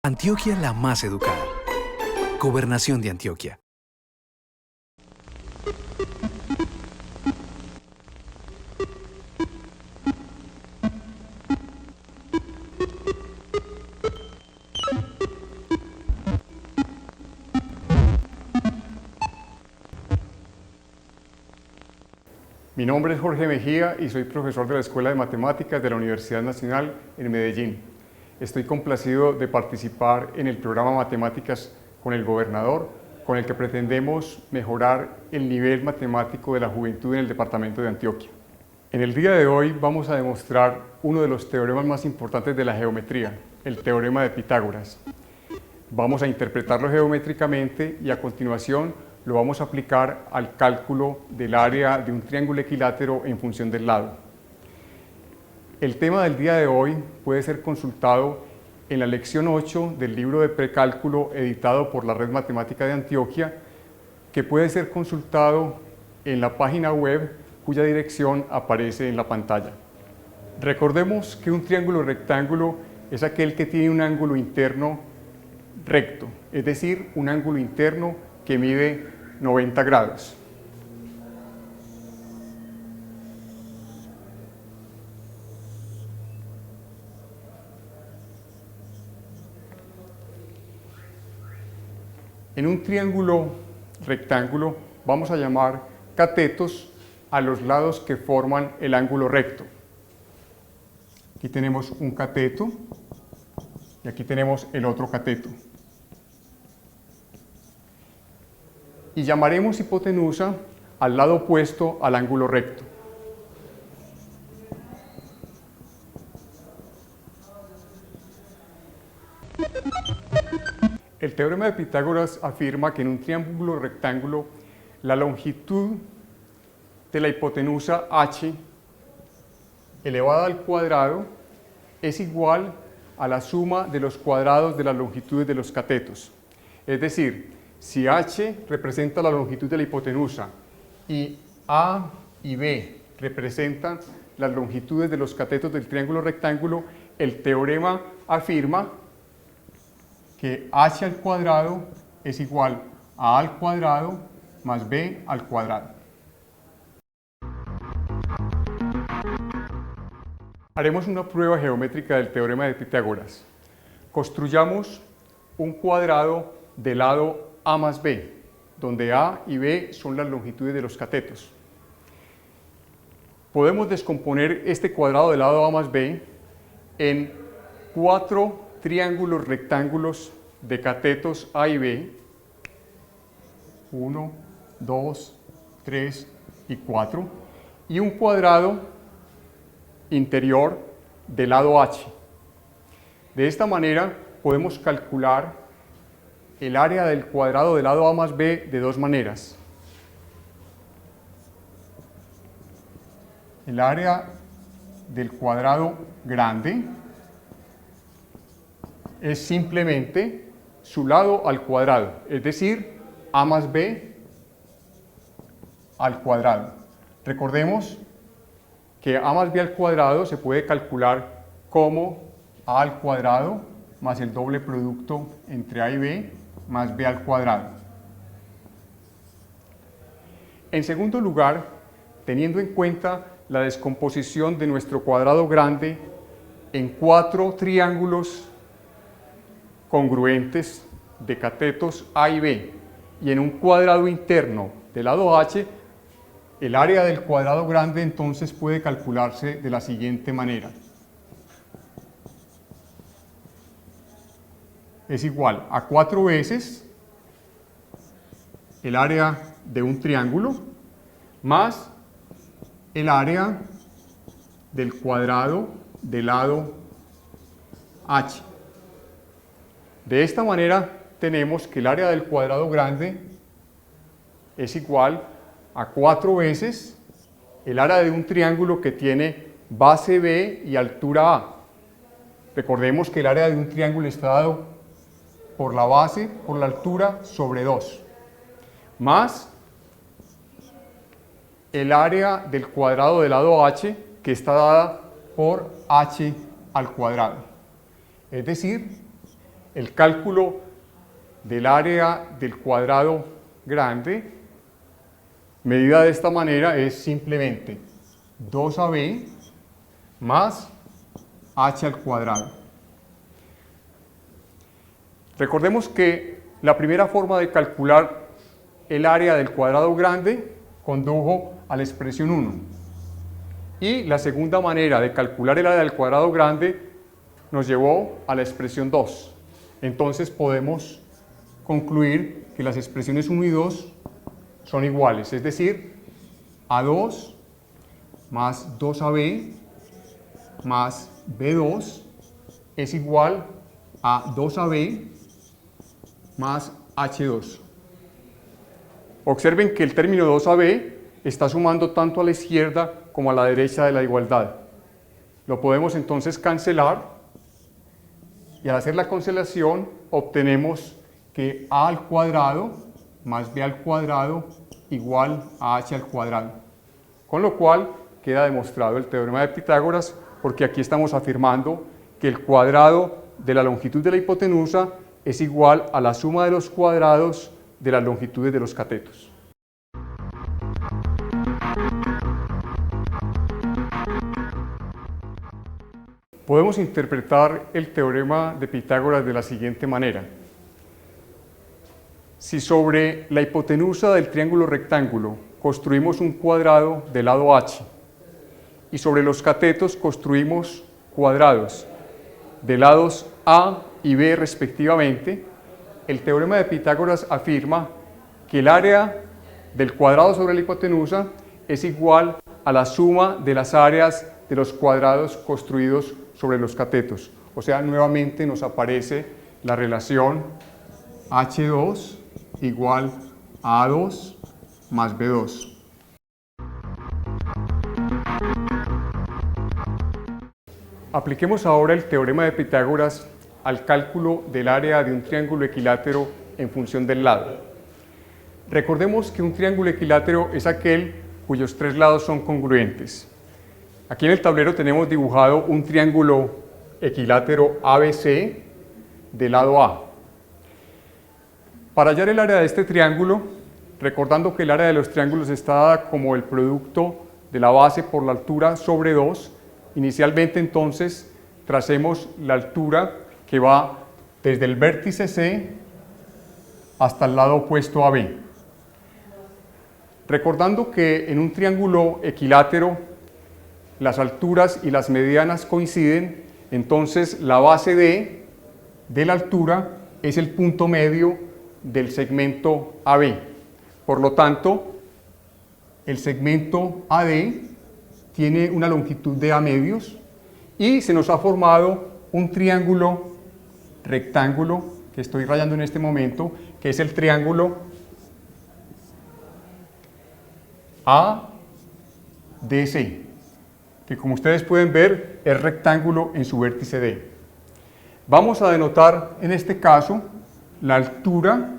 Antioquia la más educada. Gobernación de Antioquia. Mi nombre es Jorge Mejía y soy profesor de la Escuela de Matemáticas de la Universidad Nacional en Medellín. Estoy complacido de participar en el programa Matemáticas con el Gobernador, con el que pretendemos mejorar el nivel matemático de la juventud en el departamento de Antioquia. En el día de hoy vamos a demostrar uno de los teoremas más importantes de la geometría, el teorema de Pitágoras. Vamos a interpretarlo geométricamente y a continuación lo vamos a aplicar al cálculo del área de un triángulo equilátero en función del lado. El tema del día de hoy puede ser consultado en la lección 8 del libro de precálculo editado por la Red Matemática de Antioquia, que puede ser consultado en la página web cuya dirección aparece en la pantalla. Recordemos que un triángulo rectángulo es aquel que tiene un ángulo interno recto, es decir, un ángulo interno que mide 90 grados. En un triángulo rectángulo vamos a llamar catetos a los lados que forman el ángulo recto. Aquí tenemos un cateto y aquí tenemos el otro cateto. Y llamaremos hipotenusa al lado opuesto al ángulo recto. El teorema de Pitágoras afirma que en un triángulo rectángulo la longitud de la hipotenusa h elevada al cuadrado es igual a la suma de los cuadrados de las longitudes de los catetos. Es decir, si h representa la longitud de la hipotenusa y a y b representan las longitudes de los catetos del triángulo rectángulo, el teorema afirma que h al cuadrado es igual a al cuadrado más b al cuadrado. Haremos una prueba geométrica del teorema de Pitágoras. Construyamos un cuadrado de lado a más b, donde a y b son las longitudes de los catetos. Podemos descomponer este cuadrado de lado a más b en 4 triángulos rectángulos de catetos a y b, 1, 2, 3 y 4, y un cuadrado interior de lado h. De esta manera podemos calcular el área del cuadrado de lado a más b de dos maneras. El área del cuadrado grande es simplemente su lado al cuadrado, es decir, a más b al cuadrado. Recordemos que a más b al cuadrado se puede calcular como a al cuadrado más el doble producto entre a y b más b al cuadrado. En segundo lugar, teniendo en cuenta la descomposición de nuestro cuadrado grande en 4 triángulos congruentes de catetos a y b y en un cuadrado interno de lado h, el área del cuadrado grande entonces puede calcularse de la siguiente manera. Es igual a 4 veces el área de un triángulo más el área del cuadrado del lado h. De esta manera tenemos que el área del cuadrado grande es igual a 4 veces el área de un triángulo que tiene base b y altura a. Recordemos que el área de un triángulo está dado por la base, por la altura, sobre 2, más el área del cuadrado del lado h, que está dada por h al cuadrado. Es decir, el cálculo del área del cuadrado grande, medida de esta manera, es simplemente 2AB más h al cuadrado. Recordemos que la primera forma de calcular el área del cuadrado grande condujo a la expresión 1. Y la segunda manera de calcular el área del cuadrado grande nos llevó a la expresión 2. Entonces podemos concluir que las expresiones 1 y 2 son iguales, es decir, A2 más 2AB más B2 es igual a 2AB más H2. Observen que el término 2AB está sumando tanto a la izquierda como a la derecha de la igualdad. Lo podemos entonces cancelar y al hacer la cancelación obtenemos que A al cuadrado más B al cuadrado igual a H al cuadrado. Con lo cual queda demostrado el teorema de Pitágoras, porque aquí estamos afirmando que el cuadrado de la longitud de la hipotenusa es igual a la suma de los cuadrados de las longitudes de los catetos. Podemos interpretar el teorema de Pitágoras de la siguiente manera. Si sobre la hipotenusa del triángulo rectángulo construimos un cuadrado del lado h y sobre los catetos construimos cuadrados de lados a y b respectivamente, el teorema de Pitágoras afirma que el área del cuadrado sobre la hipotenusa es igual a la suma de las áreas de los cuadrados construidos sobre los catetos. O sea, nuevamente nos aparece la relación H2 igual a A2 más B2. Apliquemos ahora el teorema de Pitágoras al cálculo del área de un triángulo equilátero en función del lado. Recordemos que un triángulo equilátero es aquel cuyos tres lados son congruentes. Aquí en el tablero tenemos dibujado un triángulo equilátero ABC del lado A. Para hallar el área de este triángulo, recordando que el área de los triángulos está dada como el producto de la base por la altura sobre 2, inicialmente entonces tracemos la altura que va desde el vértice C hasta el lado opuesto a B. Recordando que en un triángulo equilátero las alturas y las medianas coinciden, entonces la base D de la altura es el punto medio del segmento AB. Por lo tanto, el segmento AD tiene una longitud de A medios y se nos ha formado un triángulo rectángulo que estoy rayando en este momento, que es el triángulo ADC, que como ustedes pueden ver es rectángulo en su vértice D. Vamos a denotar en este caso la altura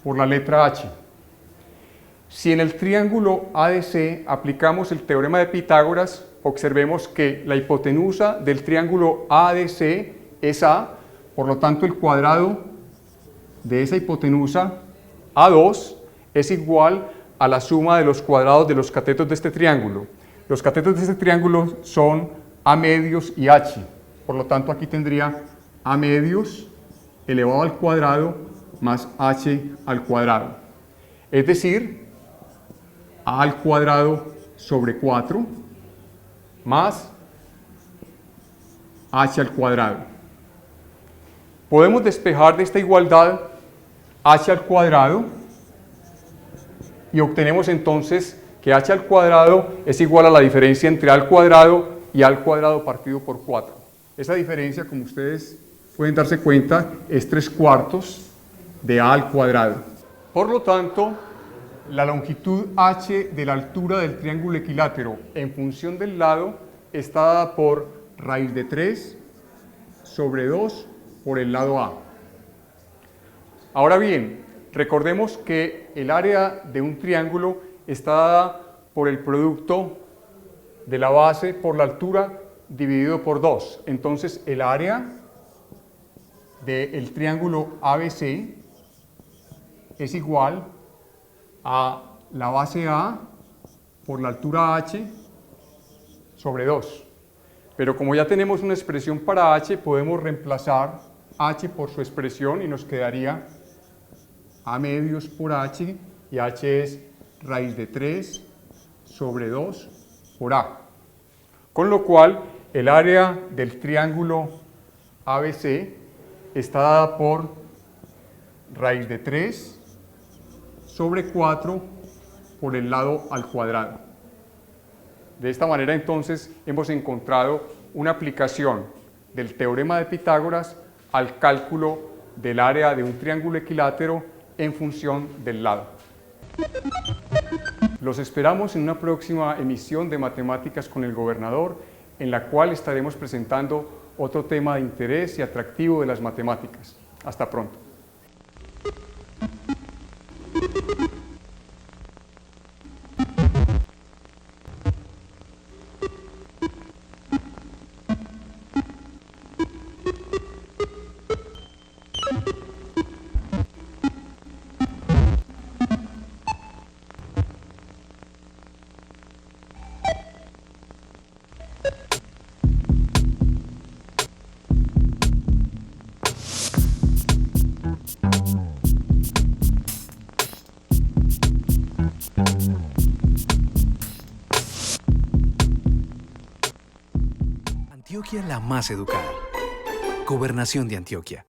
por la letra H. Si en el triángulo ADC aplicamos el teorema de Pitágoras, observemos que la hipotenusa del triángulo ADC es A, por lo tanto el cuadrado de esa hipotenusa A2 es igual a la suma de los cuadrados de los catetos de este triángulo. Los catetos de este triángulo son A medios y H, por lo tanto aquí tendría A medios elevado al cuadrado más H al cuadrado. Es decir, A al cuadrado sobre 4 más H al cuadrado. Podemos despejar de esta igualdad H al cuadrado y obtenemos entonces que H al cuadrado es igual a la diferencia entre A al cuadrado y A al cuadrado partido por 4. Esa diferencia, como ustedes pueden darse cuenta, es 3/4 de A al cuadrado. Por lo tanto, la longitud H de la altura del triángulo equilátero en función del lado está dada por raíz de 3 sobre 2 por el lado A. Ahora bien, recordemos que el área de un triángulo está dada por el producto de la base por la altura dividido por 2. Entonces el área del triángulo ABC es igual a la base A por la altura h sobre 2. Pero como ya tenemos una expresión para h, podemos reemplazar h por su expresión y nos quedaría a medios por h, y h es raíz de 3 sobre 2 por a. Con lo cual, el área del triángulo ABC está dada por raíz de 3 sobre 4 por el lado al cuadrado. De esta manera, entonces, hemos encontrado una aplicación del teorema de Pitágoras al cálculo del área de un triángulo equilátero en función del lado. Los esperamos en una próxima emisión de Matemáticas con el Gobernador, en la cual estaremos presentando otro tema de interés y atractivo de las matemáticas. Hasta pronto. Antioquia la más educada. Gobernación de Antioquia.